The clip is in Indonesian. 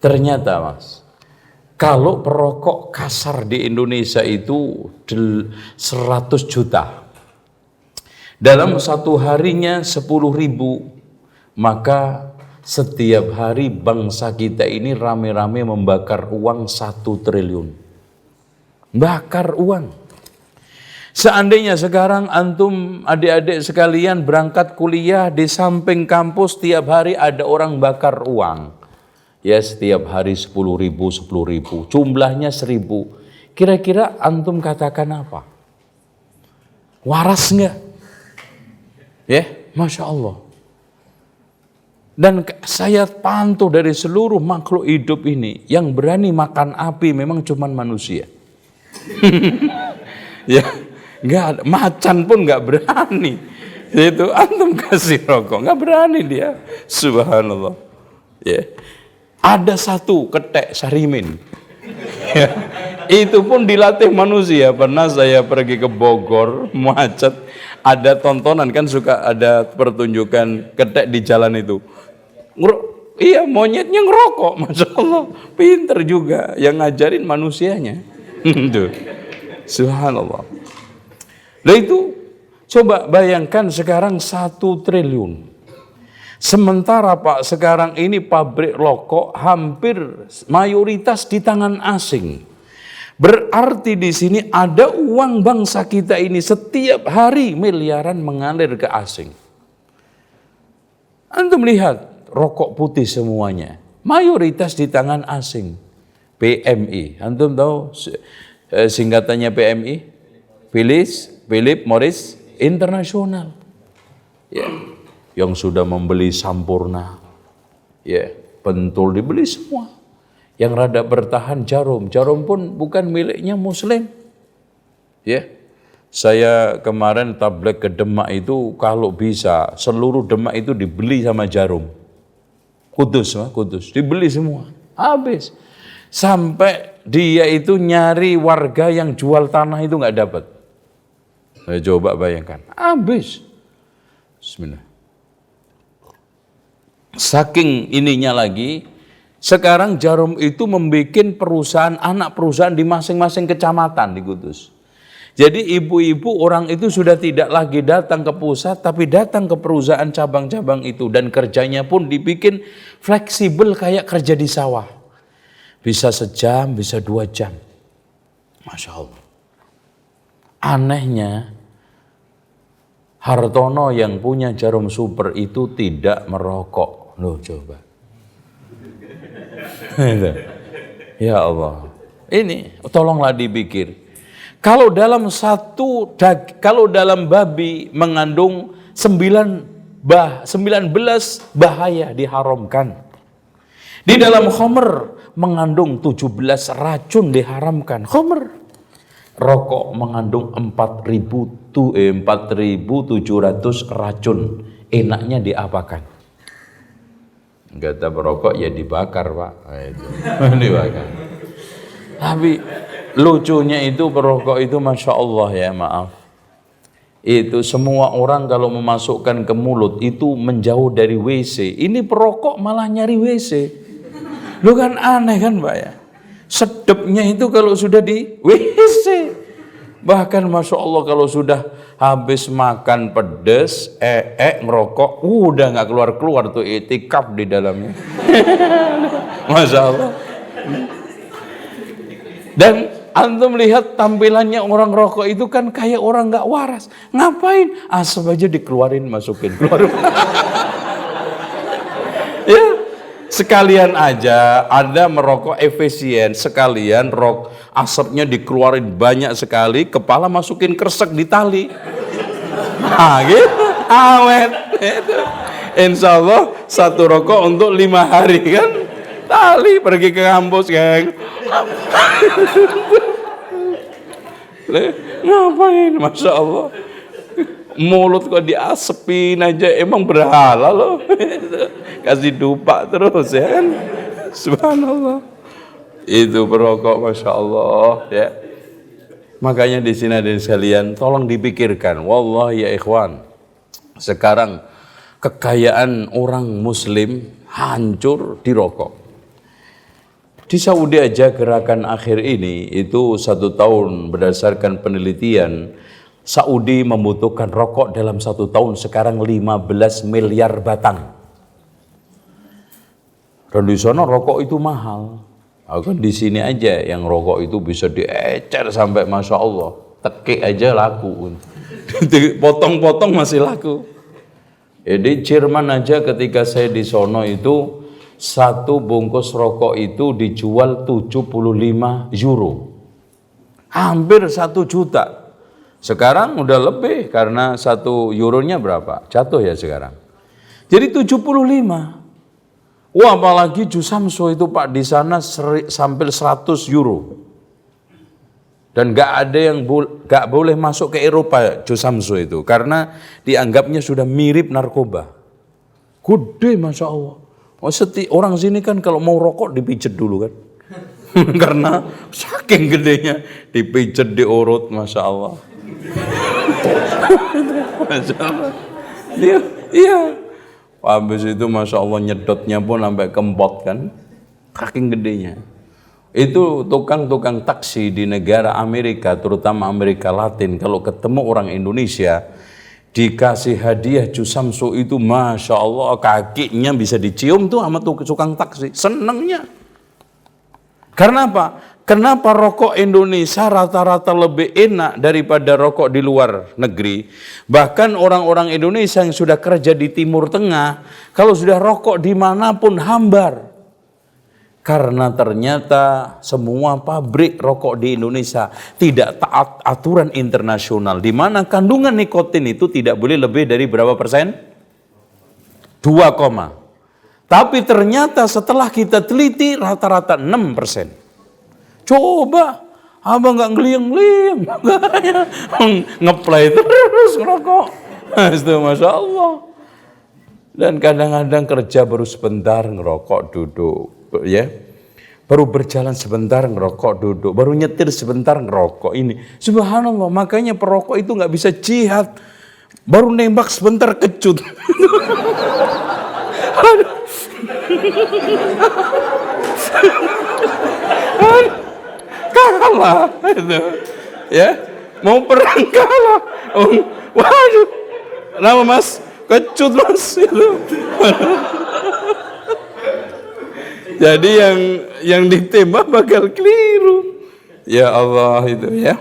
Ternyata Mas, kalau perokok kasar di Indonesia itu 100 juta. Dalam satu harinya 10.000, maka setiap hari bangsa kita ini rame-rame membakar uang 1 triliun. Bakar uang. Seandainya sekarang antum adik-adik sekalian berangkat kuliah di samping kampus tiap hari ada orang bakar uang. Ya setiap hari 10.000, jumlahnya 1.000. Kira-kira antum katakan apa? Waras enggak? Ya, Masya Allah. Dan saya pantau dari seluruh makhluk hidup ini, yang berani makan api memang cuma manusia. Ya, nggak ada, macan pun nggak berani. Itu antum kasih rokok, nggak berani dia. Subhanallah. Ya, ada satu ketek sarimin. Ya, itu pun dilatih manusia. Pernah saya pergi ke Bogor, macet, ada tontonan kan suka ada pertunjukan ketek di jalan itu. Iya, monyetnya ngerokok, Masya Allah, pinter juga, yang ngajarin manusianya. Tuh. Subhanallah. Nah itu, coba bayangkan sekarang 1 triliun. Sementara Pak, sekarang ini pabrik rokok hampir mayoritas di tangan asing. Berarti di sini ada uang bangsa kita ini setiap hari miliaran mengalir ke asing. Antum lihat, rokok putih semuanya, mayoritas di tangan asing. PMI, antum tahu singkatannya PMI? Philip Morris International. Ya, yang sudah membeli Sampurna, ya, Pentul dibeli semua. Yang rada bertahan Jarum pun bukan miliknya Muslim. Ya, saya kemarin tablet ke Demak itu kalau bisa seluruh Demak itu dibeli sama Jarum. Kudus dibeli semua, habis. Sampai dia itu nyari warga yang jual tanah itu nggak dapat. Saya coba bayangkan, habis. Bismillah. Saking ininya lagi, sekarang Jarum itu membuat perusahaan, anak perusahaan di masing-masing kecamatan di Kudus. Jadi ibu-ibu orang itu sudah tidak lagi datang ke pusat, tapi datang ke perusahaan cabang-cabang itu. Dan kerjanya pun dibikin fleksibel kayak kerja di sawah. Bisa sejam, bisa 2 jam. Masya Allah. Anehnya, Hartono yang punya Jarum Super itu tidak merokok. Loh coba. Ya Allah. Ini tolonglah dipikir. Kalau dalam babi mengandung 19 bahaya diharamkan. Di dalam khamr mengandung 17 racun diharamkan. Khamr. Rokok mengandung 4.700 racun. Enaknya diapakan? Kata berokok ya dibakar, Pak. Itu. Dibakar. Tapi lucunya itu perokok itu Masya Allah ya, maaf. Itu semua orang kalau memasukkan ke mulut itu menjauh dari WC. Ini perokok malah nyari WC. Lu kan aneh kan Pak ya. Sedepnya itu kalau sudah di WC. Bahkan Masya Allah kalau sudah habis makan pedes, ngerokok, udah gak keluar-keluar tuh itikaf di dalamnya. Masya Allah. Dan antum lihat tampilannya orang rokok itu kan kayak orang gak waras. Ngapain? Asap aja dikeluarin, masukin, keluar. Ya, sekalian aja ada merokok efisien, sekalian asapnya dikeluarin banyak sekali, kepala masukin kresek di tali. Nah gitu, awet. Gitu. Insya Allah 1 rokok untuk 5 hari kan. Tali pergi ke kampus kan. Ngapain? Masya Allah. Mulut kok diasepin aja, emang berhala loh. Kasih dupa terus ya kan. Subhanallah. Itu perokok Masya Allah ya. Makanya di sini ada sekalian, tolong dipikirkan. Wallahi ya ikhwan, sekarang kekayaan orang muslim hancur di rokok. Di Saudi aja gerakan akhir ini itu 1 tahun berdasarkan penelitian Saudi membutuhkan rokok dalam 1 tahun sekarang 15 miliar batang. Dan di sana rokok itu mahal. Akan di sini aja yang rokok itu bisa diecer sampai Masya Allah. Tekik aja laku. Potong-potong masih laku. Di Jerman aja ketika saya di sono itu 1 bungkus rokok itu dijual 75 euro. Hampir 1 juta. Sekarang udah lebih karena 1 euronya berapa? Jatuh ya sekarang. Jadi 75. Wah, apalagi jus samso itu Pak di sana sampai 100 euro. Dan nggak ada yang nggak boleh masuk ke Eropa jus samso itu karena dianggapnya sudah mirip narkoba. Gede Masya Allah. Oh, orang sini kan kalau mau rokok dipijet dulu kan. Karena saking gedenya dipijet diurut Masya Allah. Masya Allah. Iya. Habis itu Masya Allah nyedotnya pun sampai kempot kan. Saking gedenya. Itu tukang-tukang taksi di negara Amerika, terutama Amerika Latin, kalau ketemu orang Indonesia, dikasih hadiah jus samso itu Masya Allah kakinya bisa dicium tuh sama tukang taksi. Senengnya. Karena apa? Kenapa rokok Indonesia rata-rata lebih enak daripada rokok di luar negeri? Bahkan orang-orang Indonesia yang sudah kerja di Timur Tengah, kalau sudah rokok dimanapun hambar. Karena ternyata semua pabrik rokok di Indonesia tidak taat aturan internasional. Di mana kandungan nikotin itu tidak boleh lebih dari berapa persen? 2, tapi ternyata setelah kita teliti rata-rata 6%. Coba, abang nggak ngeliyeng-liyeng, ngeplay terus ngerokok. Itu Masya Allah. Dan kadang-kadang kerja baru sebentar ngerokok duduk, ya. Baru berjalan sebentar ngerokok duduk, baru nyetir sebentar ngerokok ini. Subhanallah, makanya perokok itu nggak bisa jihad. Baru nembak sebentar kecut. Kalah itu, ya mau perang kalah. Waduh, kenapa Mas? Kecut Mas itu. Jadi yang ditembak bakal keliru. Ya Allah itu ya.